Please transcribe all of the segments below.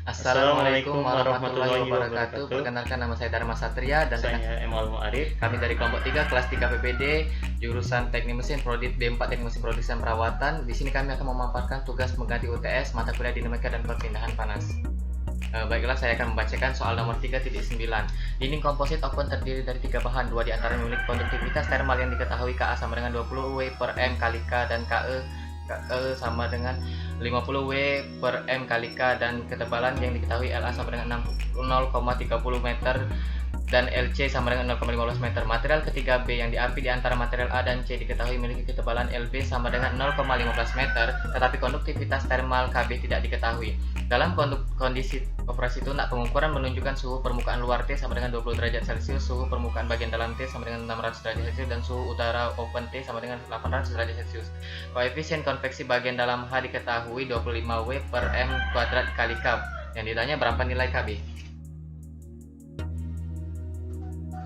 Assalamualaikum warahmatullahi wabarakatuh. Perkenalkan, nama saya Dharma Satria dan Saya Emal Muarif. kami dari kelompok 3 kelas 3 PPD jurusan Teknik Mesin Prodi D4 Teknik Mesin Produksi dan Perawatan. Di sini kami akan memaparkan tugas mengganti UTS mata kuliah dinamika dan perpindahan panas. Baiklah, saya akan membacakan soal nomor 3.9. Dinding komposit oven terdiri dari 3 bahan, 2 diantaranya memiliki konduktivitas termal yang diketahui Ka sama dengan 20 W per M kali K dan KE sama dengan 50 W per M kali K, dan ketebalan yang diketahui LA sama dengan 0,30 meter dan LC sama dengan 0,15 meter. Material ketiga B yang diambil di antara material A dan C diketahui memiliki ketebalan LB sama dengan 0,15 meter, tetapi konduktivitas termal KB tidak diketahui. Dalam kondisi operasi tunak, pengukuran menunjukkan suhu permukaan luar T sama dengan 20 derajat Celcius, suhu permukaan bagian dalam T sama dengan 600 derajat Celcius, dan suhu udara open T sama dengan 800 derajat Celcius. Koefisien konveksi bagian dalam H diketahui 25 W per M kuadrat kali K. Yang ditanya berapa nilai KB?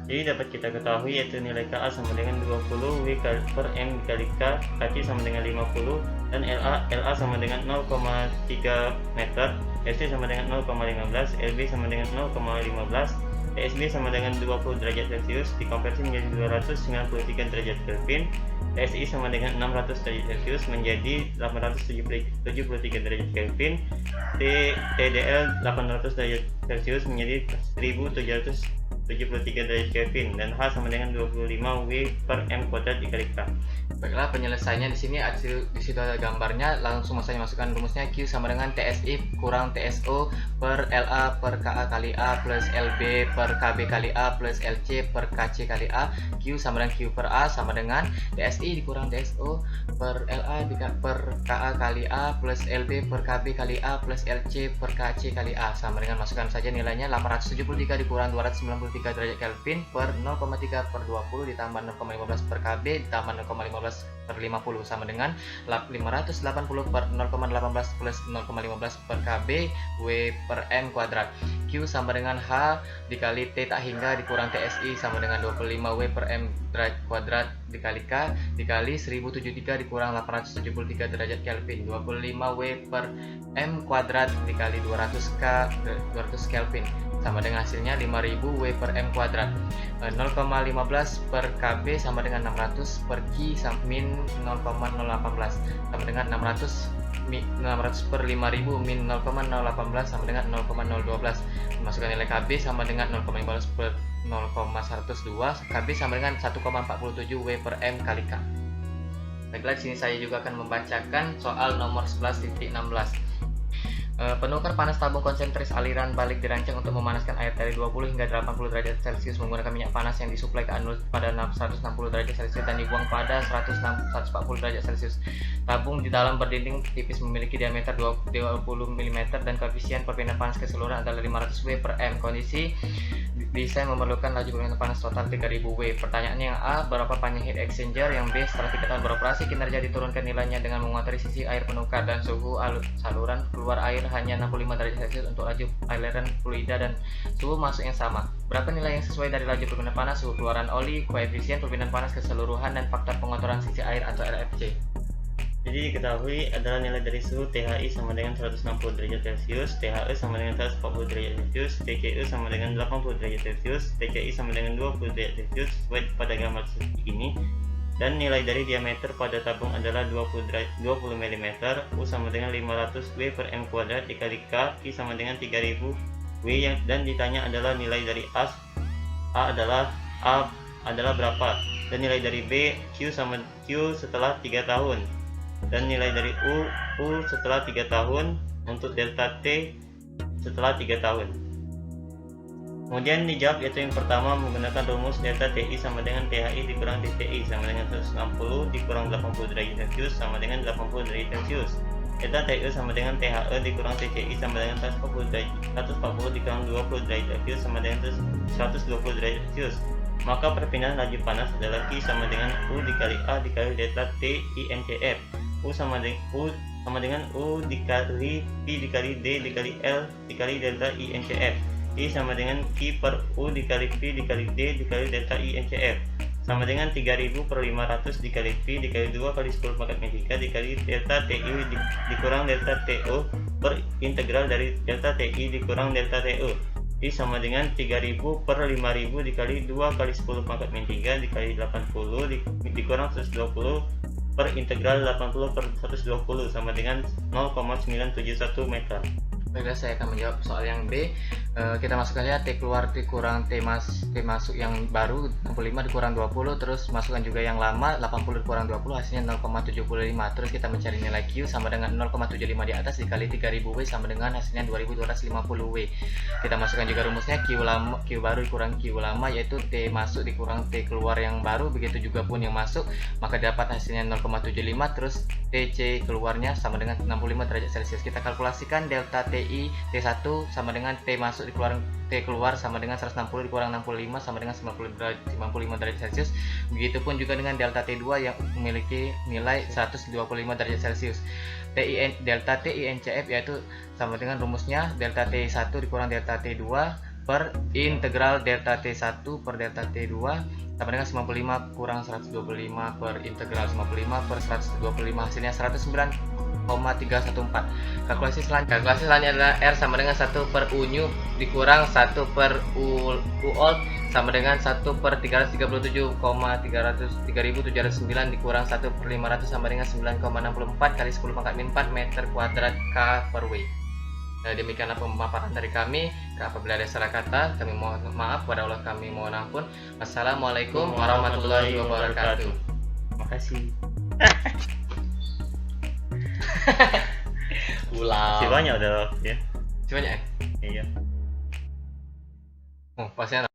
Jadi dapat kita ketahui yaitu nilai Ka sama dengan 20 W per M dikali K, Kc sama dengan 50, dan LA sama dengan 0,3 meter, LC sama dengan 0,15, LB sama dengan 0,15, TSB sama dengan 20 derajat Celcius dikonversi menjadi 293 derajat Kelvin, TSI sama dengan 600 derajat Celcius menjadi 873 derajat Kelvin, TDL 800 derajat Celcius menjadi 1773 derajat Kelvin, dan H sama dengan 25 W per M kuadrat dikali K. Baiklah, penyelesaiannya di sini di situ ada gambarnya. Langsung saja masukkan rumusnya. Q sama dengan TSI kurang TSO per LA per KA kali A plus LB per KB kali A plus LC per KC kali A. Q sama dengan Q per A sama dengan TSI dikurang TSO per LA per KA kali A plus LB per KB kali A plus LC per KC kali A, sama dengan, masukkan saja nilainya, 873 dikurang 293 derajat Kelvin per 0,3 per 20 ditambah 0,15 per KB ditambah 0,15 per 50 sama dengan 580 per 0,18 plus 0,15 per KB W per M kuadrat. Q sama dengan H dikali T tak hingga dikurang TSI sama dengan 25 W per M kuadrat dikali K dikali 1073 dikurang 873 derajat Kelvin, 25 W per M kuadrat dikali 200 Kelvin sama dengan hasilnya 5000 W per M kuadrat. 0,15 per KB sama dengan 600 per Q min 0,018 sama dengan 600 per 5000 min 0,018 sama dengan 0,012. Masukkan nilai KB sama dengan 0,15 per 0,102, KB sama dengan 1,47 W per M kali K. Baiklah, di sini saya juga akan membacakan soal nomor 11.16. Penukar panas tabung konsentris aliran balik dirancang untuk memanaskan air dari 20 hingga 80 derajat Celcius menggunakan minyak panas yang disuplai ke anodet pada 160 derajat Celcius dan dibuang pada 140 derajat Celcius. Tabung di dalam berdinding tipis memiliki diameter 20 mm dan koefisien perpindahan panas keseluruhan adalah 500 W per M. Kondisi desain memerlukan laju perpindahan panas total 3000 W. Pertanyaannya yang A, berapa panjang heat exchanger? Yang B, setelah 3 tahun beroperasi kinerja diturunkan nilainya dengan mengotori sisi air penukar dan suhu saluran keluar air hanya 65 derajat Celcius untuk laju aliran fluida dan suhu masuk yang sama. Berapa nilai yang sesuai dari laju perpindahan panas, suhu keluaran oli, koefisien perpindahan panas keseluruhan, dan faktor pengotoran sisi air atau RFC? Jadi diketahui adalah nilai dari suhu THI sama dengan 160 derajat Celcius, THE sama dengan 140 derajat Celcius, TCE sama dengan 80 derajat Celcius, TCI sama dengan 20 derajat Celcius sesuai pada gambar ini, dan nilai dari diameter pada tabung adalah 20 mm, U sama dengan 500 W per M kuadrat dikali K, Q sama dengan 3000 W, dan ditanya adalah nilai dari A adalah berapa, dan nilai dari B Q setelah 3 tahun, dan nilai dari U setelah 3 tahun untuk delta T setelah 3 tahun. Kemudian dijawab, yaitu yang pertama menggunakan rumus delta TI sama dengan THI dikurang TCI sama dengan 160 dikurang 80 derajat Celcius sama dengan 80 derajat Celcius. Delta TE sama dengan THE dikurang TCI sama dengan 140 dikurang 20 derajat Celcius sama dengan 120 derajat Celcius. Maka perpindahan laju panas adalah Q sama dengan U dikali A dikali delta T INCF. U sama dengan U dikali P dikali D dikali L dikali delta INCF. I sama dengan Q per U dikali P dikali D dikali delta INCF sama dengan 3000 per 500 dikali P dikali 2 kali 10 pangkat metrika dikali delta TI dikurang delta TO per integral dari delta TI dikurang delta TU. I sama dengan 3000 per 5000 dikali 2 kali 10 pangkat min 3 dikali 80 dikurang 120 per integral 80 per 120 sama dengan 0,971 meter. Baiklah, saya akan menjawab soal yang B. Kita masukkan saja T keluar dikurang T masuk yang baru 65 dikurang 20, terus masukkan juga yang lama 80 dikurang 20 hasilnya 0,75. Terus kita mencari nilai Q sama dengan 0,75 di atas dikali 3000 W sama dengan hasilnya 2250 W. Kita masukkan juga rumusnya Q baru dikurang Q lama, yaitu T masuk dikurang T keluar yang baru, begitu juga pun yang masuk, maka dapat hasilnya 0,75. Terus TC keluarnya sama dengan 65 derajat Celcius. Kita kalkulasikan delta TI T1 sama dengan T masuk dikeluar T keluar sama dengan 160 dikurang 65 sama dengan 55 derajat Celcius. Begitupun juga dengan delta T2 yang memiliki nilai 125 derajat Celcius. Delta TINCF yaitu sama dengan rumusnya delta T1 dikurang delta T2 per integral delta T1 per delta T2 sama dengan 95 kurang 125 per integral 55 per 125 hasilnya 109,314. Kalkulasi selanjutnya adalah R sama dengan 1 per U new dikurang 1 per U old sama dengan 1 per 337,3709 dikurang 1 per 500 sama dengan 9,64 kali 10 pangkat min 4 meter kuadrat K per W. Demikianlah pemaparan dari kami. Apabila ada salah kata, kami mohon maaf. Kepada Allah kami mohon ampun. Wassalamualaikum warahmatullahi wabarakatuh. Makasih. Ulang. Masih banyak udah ya. Banyak ya? Iya. Oh, pasnya